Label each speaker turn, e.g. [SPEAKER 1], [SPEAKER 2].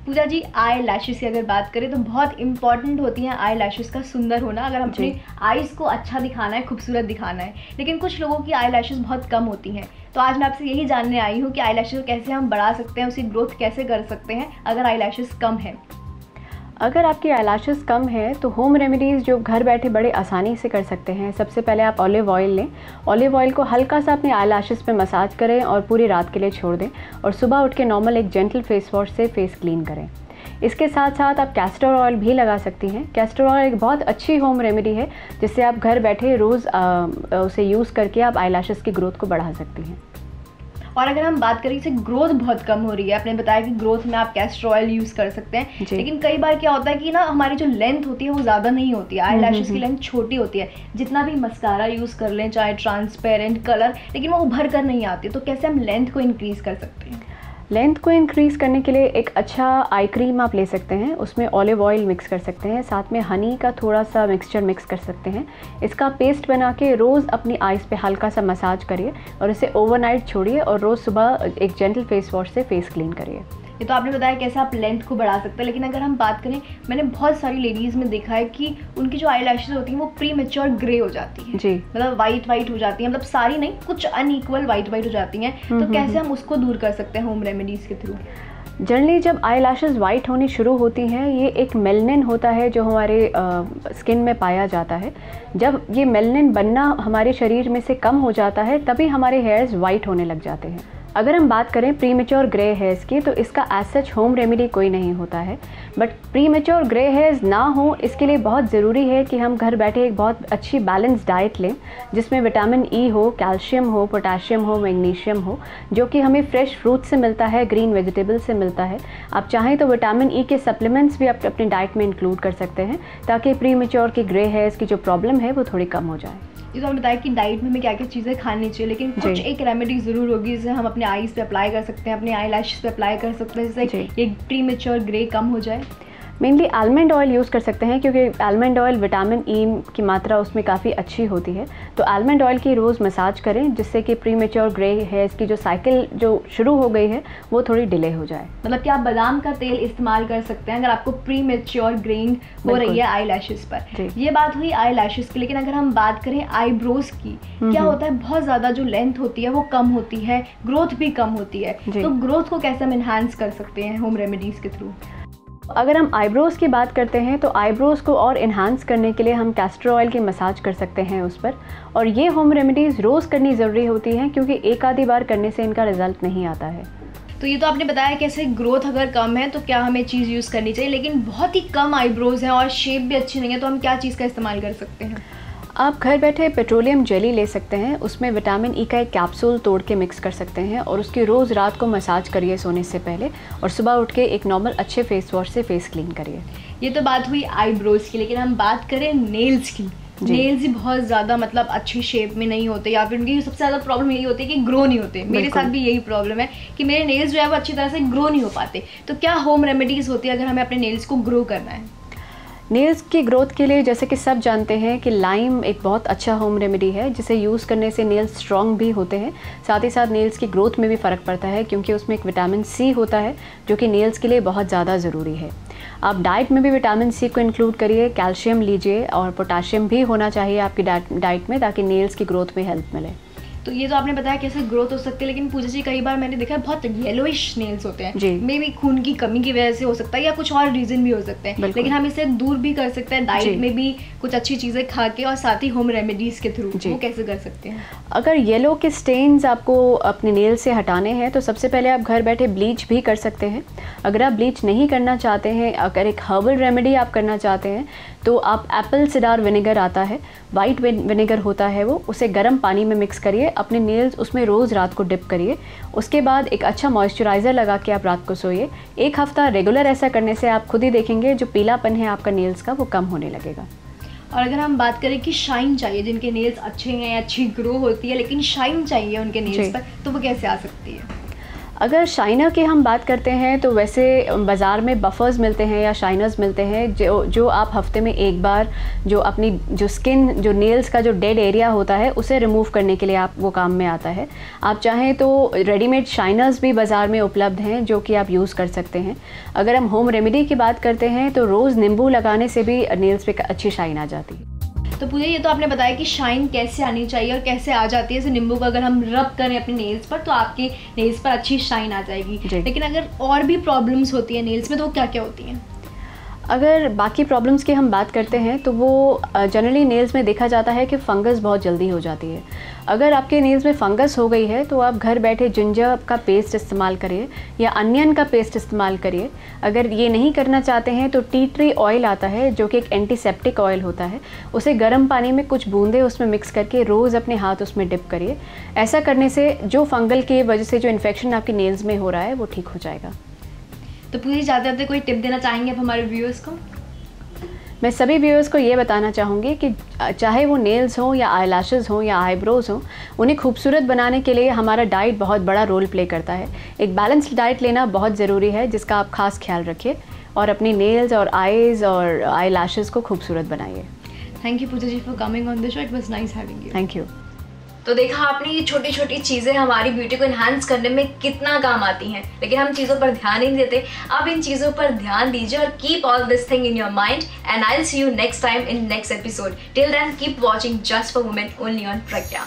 [SPEAKER 1] पूजा जी, eye lashes की अगर बात करें तो बहुत इंपॉर्टेंट होती हैं आई लैशेस का सुंदर होना, अगर हम अपने आईज को अच्छा दिखाना है, खूबसूरत दिखाना है। लेकिन कुछ लोगों की आई लैशेस बहुत कम होती हैं, तो आज मैं आपसे यही जानने आई हूँ कि आई लैशेस को कैसे हम बढ़ा सकते हैं, उसकी ग्रोथ कैसे कर सकते हैं अगर आई लैशेस कम है।
[SPEAKER 2] अगर आपकी आईलैशेस कम है तो होम रेमेडीज़ जो घर बैठे बड़े आसानी से कर सकते हैं। सबसे पहले आप ऑलिव ऑयल लें, ऑलिव ऑयल को हल्का सा अपने आईलैशेस पे मसाज करें और पूरी रात के लिए छोड़ दें और सुबह उठ के नॉर्मल एक जेंटल फेस वॉश से फेस क्लीन करें। इसके साथ साथ आप कैस्टर ऑयल भी लगा सकती हैं। कैस्टर ऑयल एक बहुत अच्छी होम रेमेडी है जिससे आप घर बैठे रोज़ उसे यूज़ करके आप आईलैशेस की ग्रोथ को बढ़ा सकती हैं।
[SPEAKER 1] और अगर हम बात करें इसे ग्रोथ बहुत कम हो रही है, आपने बताया कि ग्रोथ में आप कैस्टर ऑयल यूज़ कर सकते हैं, लेकिन कई बार क्या होता है कि ना हमारी जो लेंथ होती है वो ज़्यादा नहीं होती है, आई लैशेस की लेंथ छोटी होती है, जितना भी मस्कारा यूज़ कर लें चाहे ट्रांसपेरेंट कलर, लेकिन वो उभर कर नहीं आती। तो कैसे हम लेंथ को इंक्रीज़ कर सकते हैं?
[SPEAKER 2] लेंथ को इंक्रीज़ करने के लिए एक अच्छा आई क्रीम आप ले सकते हैं, उसमें ऑलिव ऑयल मिक्स कर सकते हैं, साथ में हनी का थोड़ा सा मिक्सचर मिक्स कर सकते हैं। इसका पेस्ट बना के रोज़ अपनी आइज़ पे हल्का सा मसाज करिए और इसे ओवरनाइट छोड़िए और रोज़ सुबह एक जेंटल फेस वॉश से फेस क्लीन करिए।
[SPEAKER 1] ये तो आपने बताया कैसे आप लेंथ को बढ़ा सकते हैं, लेकिन अगर हम बात करें, मैंने बहुत सारी लेडीज़ में देखा है कि उनकी जो आई लैशेज़ होती हैं वो प्री मैच्योर ग्रे हो जाती है जी, मतलब वाइट हो जाती है, मतलब सारी नहीं, कुछ अनइक्वल वाइट हो जाती हैं। तो कैसे हम उसको दूर कर सकते हैं होम रेमेडीज़ के थ्रू?
[SPEAKER 2] जनरली जब आई लैशेज़ वाइट होनी शुरू होती हैं, ये एक मेलनिन होता है जो हमारे स्किन में पाया जाता है। जब ये मेलनिन बनना हमारे शरीर में से कम हो जाता है तभी हमारे हेयर्स वाइट होने लग जाते हैं। अगर हम बात करें प्रीमेच्योर ग्रे हेयर्स की, तो इसका एज सच होम रेमेडी कोई नहीं होता है, बट प्रीमेच्योर ग्रे हेयर्स ना हो इसके लिए बहुत ज़रूरी है कि हम घर बैठे एक बहुत अच्छी बैलेंस डाइट लें जिसमें विटामिन ई हो, कैल्शियम हो, पोटाशियम हो, मैग्नीशियम हो, जो कि हमें फ्रेश फ्रूट से मिलता है, ग्रीन वेजिटेबल से मिलता है। आप चाहें तो विटामिन ई के सप्लीमेंट्स भी आप अपनी डाइट में इंक्लूड कर सकते हैं ताकि प्रीमेच्योर की ग्रे हेयर्स की जो प्रॉब्लम है वो थोड़ी कम हो जाए।
[SPEAKER 1] ये तो हमने बताया कि डाइट में हमें क्या क्या चीज़ें खानी चाहिए, लेकिन कुछ एक रेमेडी ज़रूर होगी जिसे हम अपने आईज पे अप्लाई कर सकते हैं, अपने आई लैशेस पे अप्लाई कर सकते हैं जिससे एक प्री मैच्योर ग्रे कम हो जाए।
[SPEAKER 2] मेनली आलमंड ऑयल यूज़ कर सकते हैं क्योंकि आलमंड ऑयल विटामिन ई की मात्रा उसमें काफ़ी अच्छी होती है। तो आलमंड ऑयल की रोज़ मसाज करें जिससे कि प्री मैच्योर ग्रे हेयर्स की जो साइकिल जो शुरू हो गई है वो थोड़ी डिले हो जाए।
[SPEAKER 1] मतलब कि आप बादाम का तेल इस्तेमाल कर सकते हैं अगर आपको प्री मैच्योर ग्रेइंग हो रही है आई लैशेस पर। ये बात हुई आई लैशेस की, लेकिन अगर हम बात करें आईब्रोज की, क्या होता है बहुत ज़्यादा जो लेंथ होती है वो कम होती है, ग्रोथ भी कम होती है, तो ग्रोथ को कैसे हम एनहांस कर सकते हैं होम रेमेडीज़ के थ्रू?
[SPEAKER 2] अगर हम आईब्रोज़ की बात करते हैं तो आईब्रोज़ को और इन्हांस करने के लिए हम कैस्टर ऑयल की मसाज कर सकते हैं उस पर, और ये होम रेमेडीज़ रोज़ करनी ज़रूरी होती हैं क्योंकि एक आधी बार करने से इनका रिजल्ट नहीं आता है।
[SPEAKER 1] तो ये तो आपने बताया कैसे ग्रोथ अगर कम है तो क्या हमें चीज़ यूज़ करनी चाहिए, लेकिन बहुत ही कम आईब्रोज़ हैं और शेप भी अच्छी नहीं है, तो हम क्या चीज़ का इस्तेमाल कर सकते हैं?
[SPEAKER 2] आप घर बैठे पेट्रोलियम जेली ले सकते हैं, उसमें विटामिन ई का एक कैप्सूल तोड़ के मिक्स कर सकते हैं और उसकी रोज़ रात को मसाज करिए सोने से पहले, और सुबह उठ के एक नॉर्मल अच्छे फेस वॉश से फेस क्लीन करिए।
[SPEAKER 1] ये तो बात हुई आईब्रोज़ की, लेकिन हम बात करें नेल्स की। नेल्स ही बहुत ज़्यादा मतलब अच्छी शेप में नहीं होते, या फिर उनकी सबसे ज़्यादा प्रॉब्लम यही होती है कि ग्रो नहीं होते। मेरे साथ भी यही प्रॉब्लम है कि मेरे नेल्स जो है वो अच्छी तरह से ग्रो नहीं हो पाते। तो क्या होम रेमेडीज़ होती है अगर हमें अपने नेल्स को ग्रो करना है?
[SPEAKER 2] नेल्स की ग्रोथ के लिए जैसे कि सब जानते हैं कि लाइम एक बहुत अच्छा होम रेमेडी है जिसे यूज़ करने से नेल्स स्ट्रॉन्ग भी होते हैं, साथ ही साथ नेल्स की ग्रोथ में भी फ़र्क पड़ता है क्योंकि उसमें एक विटामिन सी होता है जो कि नेल्स के लिए बहुत ज़्यादा ज़रूरी है। आप डाइट में भी विटामिन सी को इंक्लूड करिए, कैल्शियम लीजिए और पोटाशियम भी होना चाहिए आपकी डाइट में ताकि नेल्स की ग्रोथ में हेल्प मिले।
[SPEAKER 1] तो ये तो आपने बताया कैसे ग्रोथ हो सकती है, लेकिन पूजा जी कई बार मैंने देखा है बहुत येलोइश नेल्स होते हैं, मे बी खून की कमी की वजह से हो सकता है या कुछ और रीजन भी हो सकते हैं, लेकिन हम इसे दूर भी कर सकते हैं डाइट में भी कुछ अच्छी चीज़ें खा के और साथ ही होम रेमेडीज़ के थ्रू। वो कैसे कर सकते हैं?
[SPEAKER 2] अगर येलो के स्टेन्स आपको अपने नेल से हटाने हैं तो सबसे पहले आप घर बैठे ब्लीच भी कर सकते हैं। अगर आप ब्लीच नहीं करना चाहते हैं, अगर एक हर्बल रेमेडी आप करना चाहते हैं तो आप एप्पल सिडार विनेगर आता है, वाइट विनेगर होता है वो, उसे गर्म पानी में मिक्स करिए, अपने नेल्स उसमें रोज़ रात को डिप करिए, उसके बाद एक अच्छा मॉइस्चराइज़र लगा के आप रात को सोइए। एक हफ्ता रेगुलर ऐसा करने से आप खुद ही देखेंगे जो पीलापन है आपका नेल्स का वो कम होने लगेगा।
[SPEAKER 1] और अगर हम बात करें कि शाइन चाहिए, जिनके नेल्स अच्छे हैं, अच्छी ग्रो होती है लेकिन शाइन चाहिए उनके नेल्स पर, तो वो कैसे आ सकती है?
[SPEAKER 2] अगर शाइनर की हम बात करते हैं तो वैसे बाज़ार में बफ़र्स मिलते हैं या शाइनर्स मिलते हैं जो आप हफ्ते में एक बार जो अपनी जो स्किन जो नेल्स का जो डेड एरिया होता है उसे रिमूव करने के लिए आप वो काम में आता है। आप चाहें तो रेडीमेड शाइनर्स भी बाज़ार में उपलब्ध हैं जो कि आप यूज़ कर सकते हैं। अगर हम होम रेमेडी की बात करते हैं तो रोज़ नींबू लगाने से भी नेल्स पे अच्छी शाइन आ जाती है।
[SPEAKER 1] तो पूजा ये तो आपने बताया कि शाइन कैसे आनी चाहिए और कैसे आ जाती है। जैसे नींबू का अगर हम रब करें अपने नेल्स पर तो आपके नेल्स पर अच्छी शाइन आ जाएगी। लेकिन अगर और भी प्रॉब्लम्स होती है नेल्स में तो क्या क्या होती हैं?
[SPEAKER 2] अगर बाकी प्रॉब्लम्स की हम बात करते हैं तो वो जनरली नेल्स में देखा जाता है कि फ़ंगस बहुत जल्दी हो जाती है। अगर आपके नेल्स में फ़ंगस हो गई है तो आप घर बैठे जिंजर का पेस्ट इस्तेमाल करिए या अनियन का पेस्ट इस्तेमाल करिए। अगर ये नहीं करना चाहते हैं तो टी ट्री ऑयल आता है जो कि एक एंटीसेप्टिक ऑयल होता है, उसे गर्म पानी में कुछ बूंदे उसमें मिक्स करके रोज़ अपने हाथ उसमें डिप करिए। ऐसा करने से जो फंगल की वजह से जो इन्फेक्शन आपके नेल्स में हो रहा है वो ठीक हो जाएगा।
[SPEAKER 1] तो पूरी जाते जाते कोई टिप देना चाहेंगे आप हमारे व्यूअर्स को?
[SPEAKER 2] मैं सभी व्यूअर्स को ये बताना चाहूँगी कि चाहे वो नेल्स हों या आईलैशेस हों या आईब्रोज हों, उन्हें खूबसूरत बनाने के लिए हमारा डाइट बहुत बड़ा रोल प्ले करता है। एक बैलेंस्ड डाइट लेना बहुत ज़रूरी है जिसका आप खास ख्याल रखिए और अपनी नेल्स और आईज़ और आईलैशेस को खूबसूरत बनाइए।
[SPEAKER 1] Thank you Pooja ji for coming on the show, it was nice having you.
[SPEAKER 2] Thank you.
[SPEAKER 1] तो देखा आपने ये छोटी छोटी चीज़ें हमारी ब्यूटी को इन्हांस करने में कितना काम आती हैं, लेकिन हम चीज़ों पर ध्यान ही नहीं देते। अब इन चीज़ों पर ध्यान दीजिए और keep all this thing in your mind and I will see you next time in next episode. Till then keep watching just for women only on Pragya.